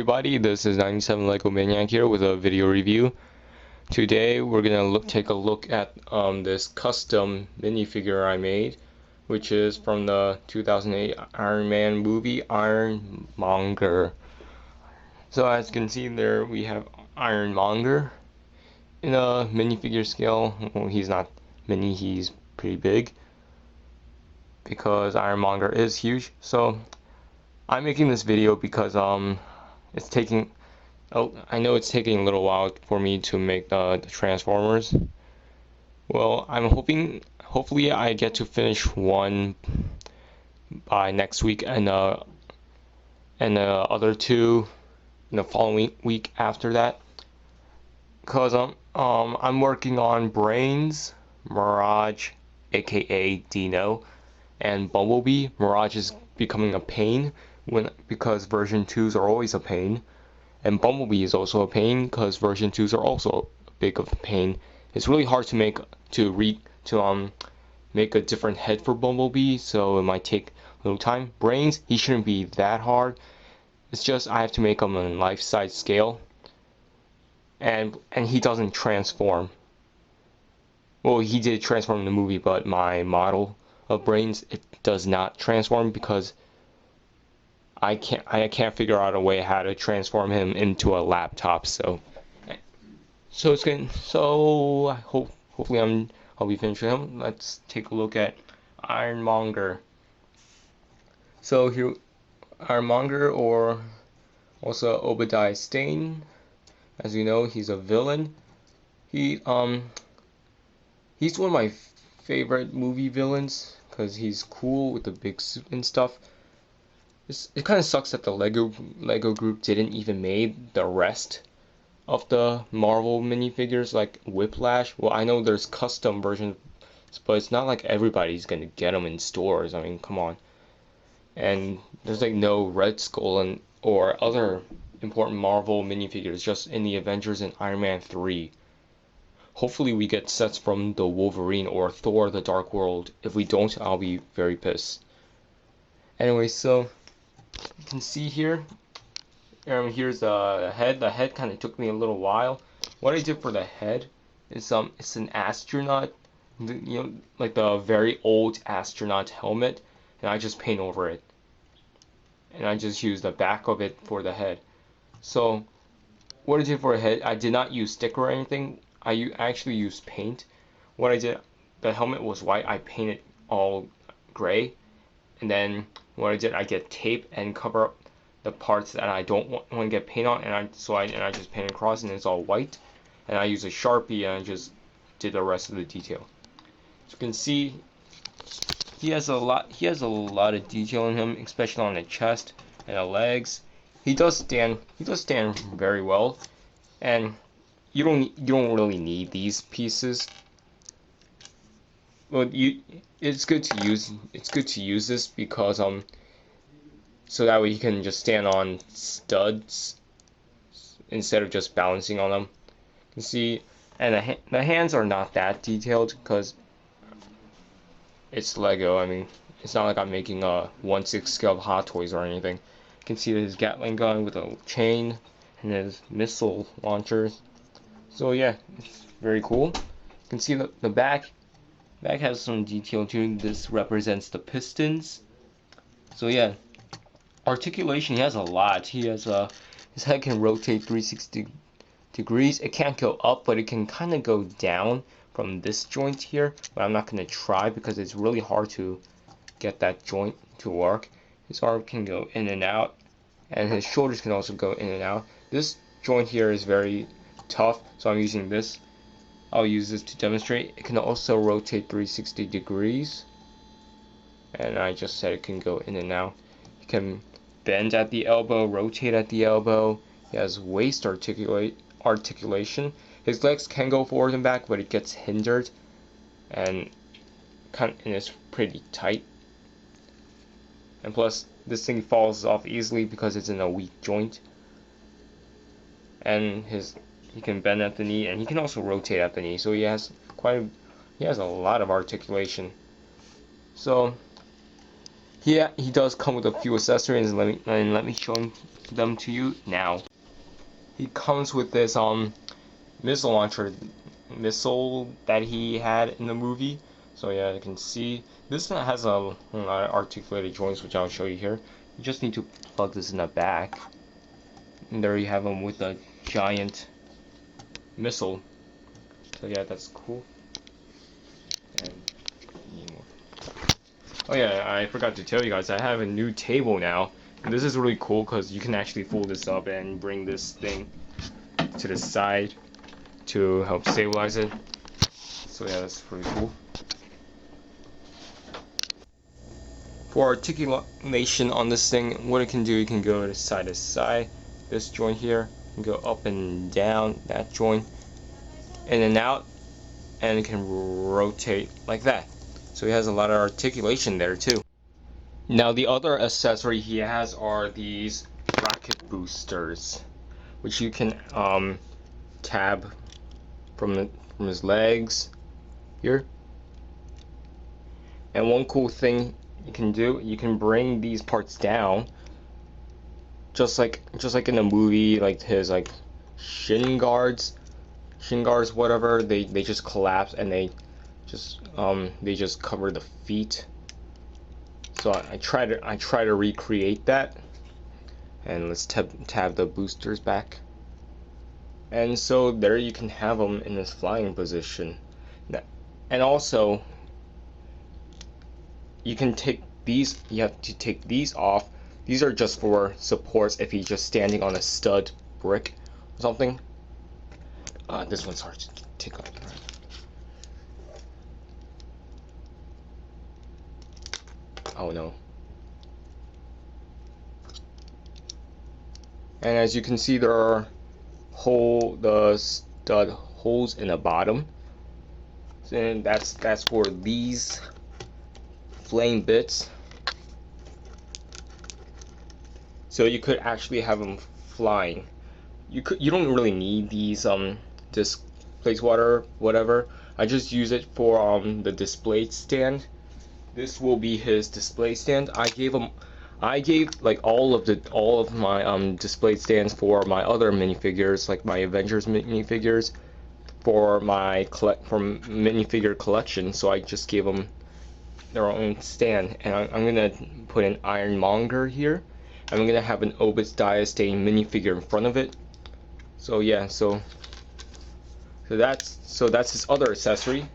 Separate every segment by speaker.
Speaker 1: everybody, this is 97 Lego Maniac here with a video review. Today we're gonna take a look at this custom minifigure I made, which is from the 2008 Iron Man movie, Iron Monger. So as you can see there, we have Iron Monger in a minifigure scale. Well, he's not mini, he's pretty big because Iron Monger is huge. So I'm making this video because it's taking I know it's taking a little while for me to make the Transformers. Well, I'm hopefully I get to finish one by next week and other two in the following week after that. Cause I'm working on Brains, Mirage, aka Dino, and Bumblebee. Mirage is becoming a pain because version 2s are always a pain, and Bumblebee is also a pain because version 2s are also big of a pain. It's really hard to make a different head for Bumblebee, so it might take a little time. Brains, he shouldn't be that hard. It's just I have to make him on life-size scale, and he doesn't transform. Well, he did transform in the movie, but my model of Brains, it does not transform because I can't figure out a way how to transform him into a laptop. So it's going. So hopefully I'll be finished with him. Let's take a look at Ironmonger. So here, Ironmonger, or also Obadiah Stane. As you know, he's a villain. He's one of my favorite movie villains because he's cool with the big suit and stuff. It kind of sucks that the Lego group didn't even made the rest of the Marvel minifigures like Whiplash. Well, I know there's custom versions, but it's not like everybody's gonna get them in stores. I mean, come on. And there's like no Red Skull or other important Marvel minifigures, just in the Avengers and Iron Man 3. Hopefully we get sets from the Wolverine or Thor: The Dark World. If we don't, I'll be very pissed. Anyway, so you can see here, here's the head. The head kind of took me a little while. What I did for the head is it's an astronaut, like the very old astronaut helmet, and I just paint over it. And I just used the back of it for the head. So what I did for the head, I did not use sticker or anything. I actually used paint. What I did, the helmet was white. I painted all gray, and then what I did, I get tape and cover up the parts that I don't want to get paint on, and I just painted across, and it's all white. And I use a Sharpie, and I just did the rest of the detail. So you can see he has a lot of detail in him, especially on the chest and the legs. He does stand very well, and you don't really need these pieces. Well, it's good to use this because so that way you can just stand on studs instead of just balancing on them. You can see, and the hands are not that detailed because it's Lego. I mean, it's not like I'm making a 1/6 scale of Hot Toys or anything. You can see his Gatling gun with a chain and his missile launchers. So yeah, it's very cool. You can see the back. Back has some detail too. This represents the pistons. So yeah, articulation, he has a lot. His head can rotate 360 degrees. It can't go up, but it can kind of go down from this joint here. But I'm not going to try because it's really hard to get that joint to work. His arm can go in and out, and his shoulders can also go in and out. This joint here is very tough, so I'm using this. I'll use this to demonstrate. It can also rotate 360 degrees, and I just said it can go in and out. It can bend at the elbow, rotate at the elbow. He has waist articulation. His legs can go forward and back, but it gets hindered, and it's pretty tight. And plus, this thing falls off easily because it's in a weak joint. And he can bend at the knee, and he can also rotate at the knee. So he has a lot of articulation. So he does come with a few accessories. Let me show them to you now. He comes with this missile launcher missile that he had in the movie. So yeah, you can see this one has a articulated joints, which I'll show you here. You just need to plug this in the back, and there you have him with a giant missile. So yeah, that's cool. And oh yeah, I forgot to tell you guys, I have a new table now. And this is really cool because you can actually fold this up and bring this thing to the side to help stabilize it. So yeah, that's pretty cool. For articulation on this thing, what it can do, you can go side to side. This joint here, you can go up and down that joint, in and out, and it can rotate like that. So he has a lot of articulation there too. Now the other accessory he has are these rocket boosters, which you can tab from his legs here. And one cool thing you can do, you can bring these parts down, just like in the movie, like his shin guards, whatever. They just collapse and they just cover the feet. So I try to recreate that. And let's tab the boosters back. And so there you can have them in this flying position. And also, you can take these. You have to take these off. These are just for supports if he's just standing on a stud brick or something. This one's hard to take off. Oh no. And as you can see, there are the stud holes in the bottom, and that's for these flame bits. So you could actually have them flying. You don't really need these displays whatever. I just use it for the display stand. This will be his display stand. I gave like all of my display stands for my other minifigures, like my Avengers minifigures, for my minifigure collection. So I just gave them their own stand, and I'm gonna put an Iron Monger here, and I'm gonna have an Obadiah minifigure in front of it. So yeah, so that's his other accessory.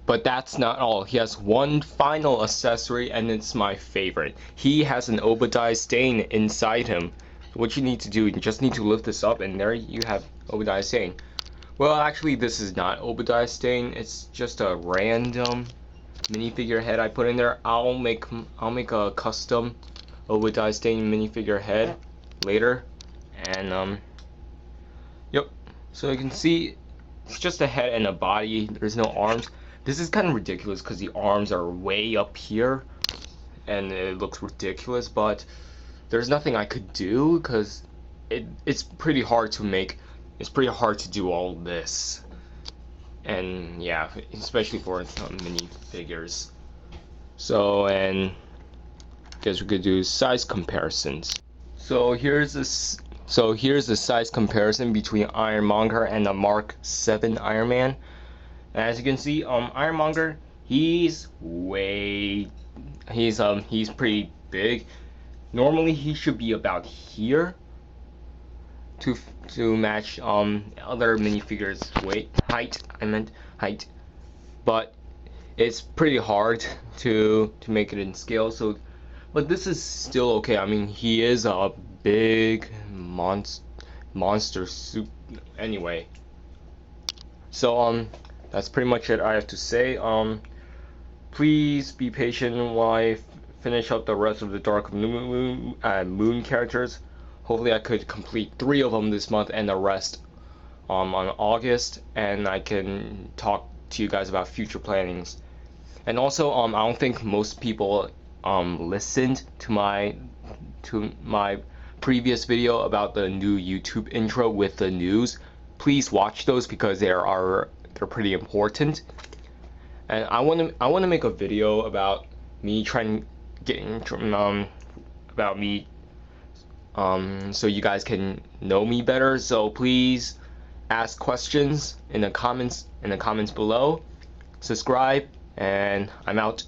Speaker 1: But that's not all. He has one final accessory, and it's my favorite. He has an Obadiah Stane inside him. What you need to do, you just need to lift this up, and there you have Obadiah Stane. Well, actually, this is not Obadiah Stane. It's just a random minifigure head I put in there. I'll make a custom Obadiah Stane minifigure head later, and yep. So you can see it's just a head and a body. There's no arms. This is kind of ridiculous because the arms are way up here and it looks ridiculous, but there's nothing I could do because it's pretty hard to make. It's pretty hard to do all this, and yeah, especially for mini figures. So, and I guess we could do size comparisons. So here's this. So here's the size comparison between Ironmonger and the Mark 7 Iron Man. As you can see, Ironmonger, he's pretty big. Normally he should be about here to match other minifigures' height. But it's pretty hard to make it in scale. So, but this is still okay. I mean, he is a big monster soup anyway. So that's pretty much it I have to say. Please be patient while I finish up the rest of the Dark Moon characters. Hopefully I could complete 3 of them this month and the rest on August, and I can talk to you guys about future plannings. And also I don't think most people listened to my previous video about the new YouTube intro with the news. Please watch those because they're pretty important. And I want to make a video about me trying getting about me, so you guys can know me better. So please ask questions in the comments below. Subscribe, and I'm out.